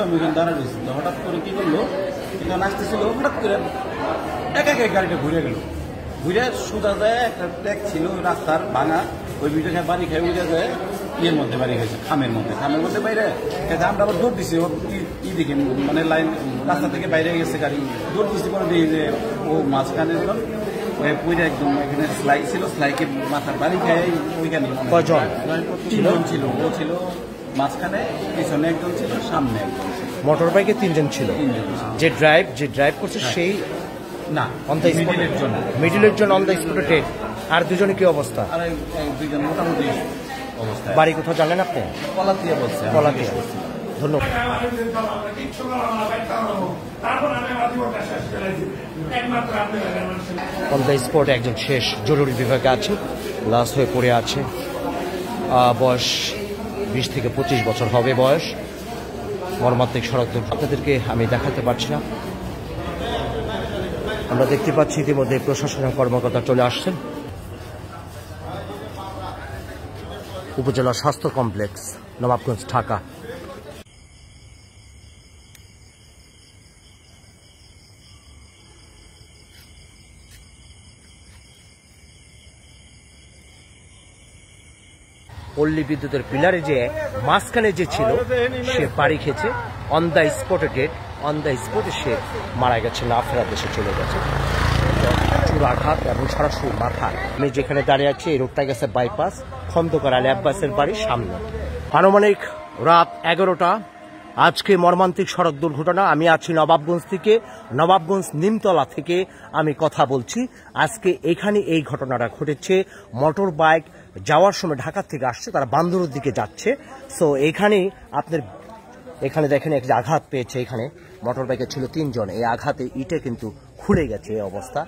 আমি ওখানে দাঁড়া রয়েছি। তো হঠাৎ করে কি করলো, এখানে আসতেছিল, হঠাৎ করে একা গাড়িটা ঘুরে গেল। ঘুরে সোজা যায় একটা ট্যাগ ছিল রাস্তার ভাঙা, ওই ভিডিও বাড়ি খাই উঠে যায় ইয়ের মধ্যে বাড়ি খাইছে, খামের মধ্যে বাইরে। আমরা আবার দৌড় দিছি ওর দিকে, মানে লাইন রাস্তা থেকে বাইরে গেছে গাড়ি, দৌড় দিচ্ছি পরে দেখি যে ও মাঝখানে পুইরা একদম এখানে স্লাই ছিল, স্লাইকে মাথার বাড়ি খাই ওইখানে। কয়জন? 3 জন ছিল। ও ছিল মাঝখানে, পিছনে একজন ছিল, সামনে একজন ছিল। মোটর বাইকে 3 জন ছিল। যে ড্রাইভ করছে সেই না, অন দ্য স্পট, মিডিলের জন অন দ্য স্পটে ডেড। আর দুজনে কি অবস্থা? আর 2 জন মোটামুটি অবস্থা। বাড়ি কোথাও জানেন আপনি? কলাতিয়া বলছে। কলাতিয়া। ধন্যবাদ। অন দ্য স্পট একজন শেষ, জরুরি বিভাগে আছে, লাশ হয়ে পড়ে আছে। বয়স 20 থেকে 25 বছর হবে বয়স। মর্মান্তিক সড়ক দুর্ঘটনা আপনাদেরকে আমি দেখাতে পারছি না। আমরা দেখতে পাচ্ছি ইতিমধ্যে প্রশাসনের কর্মকর্তা চলে আসছেন। উপজেলা স্বাস্থ্য কমপ্লেক্স, নবাবগঞ্জ, ঢাকা। পল্লী বিদ্যুতের পিলারে যে মাঝখানে যে ছিল সে বাড়ি খেয়েছে, অন দ্য স্পটে ডেড, অন দ্য স্পটে সে মারা গেছে, না ফেরার দেশে চলে গেছে। চূড়াঘাত এবং সরাসরি মাথা। আমি যেখানে দাঁড়িয়ে আছি এই রোডটা গেছে বাইপাস, খন্দকার আলী আব্বাসের বাড়ির সামনে। আনুমানিক রাত 11টা আজকে মর্মান্তিক সড়ক দুর্ঘটনা। আমি আছি নবাবগঞ্জ থেকে, নবাবগঞ্জ নিমতলা থেকে আমি কথা বলছি। আজকে এখানে এই ঘটনাটা ঘটেছে। মোটর বাইক যাওয়ার সময় ঢাকা থেকে আসছে, তারা বান্দরের দিকে যাচ্ছে। সো এখানে দেখেন একটা আঘাত পেয়েছে। এখানে মোটর বাইকে ছিল 3 জন। এই আঘাতে ইটে কিন্তু খুলে গেছে এই অবস্থা।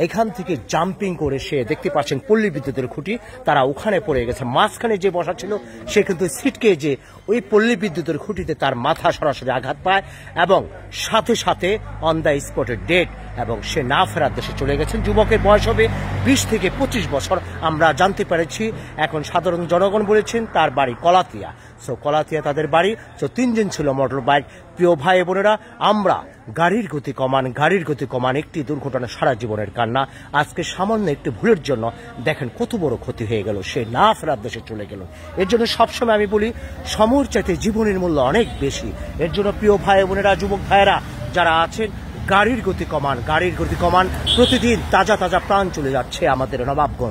এখান থেকে জাম্পিং করে সে দেখতে পাচ্ছেন পল্লী বিদ্যুতের খুঁটি, তারা ওখানে পড়ে গেছে। মাঝখানে যে বসা ছিল সে কিন্তু ছিটকে যে ওই পল্লী বিদ্যুতের খুঁটিতে তার মাথা সরাসরি আঘাত পায় এবং সাথে সাথে অন দ্য স্পটে ডেড, এবং সে না ফেরার দেশে চলে গেছেন। যুবকের বয়স হবে 20 থেকে 25 বছর আমরা জানতে পেরেছি। এখন সাধারণ জনগণ বলেছেন তার বাড়ি কলাতিয়া। সো কলাতিয়া তাদের বাড়ি। সো 3 জন ছিল মোটর বাইক। প্রিয় ভাই বোনেরা, আমরা গাড়ির গতি কমান, একটি দুর্ঘটনা সারা জীবনের কান্না। আজকে সামান্য একটি ভুলের জন্য দেখেন কত বড় ক্ষতি হয়ে গেল, সে না ফেরার দেশে চলে গেল। এর জন্য সবসময় আমি বলি সময়ের চাইতে জীবনের মূল্য অনেক বেশি। এর জন্য প্রিয় ভাই বোনেরা, যুবক ভাইয়েরা যারা আছেন, গাড়ির গতি কমান। প্রতিদিন তাজা প্রাণ চলে যাচ্ছে আমাদের নবাবগঞ্জ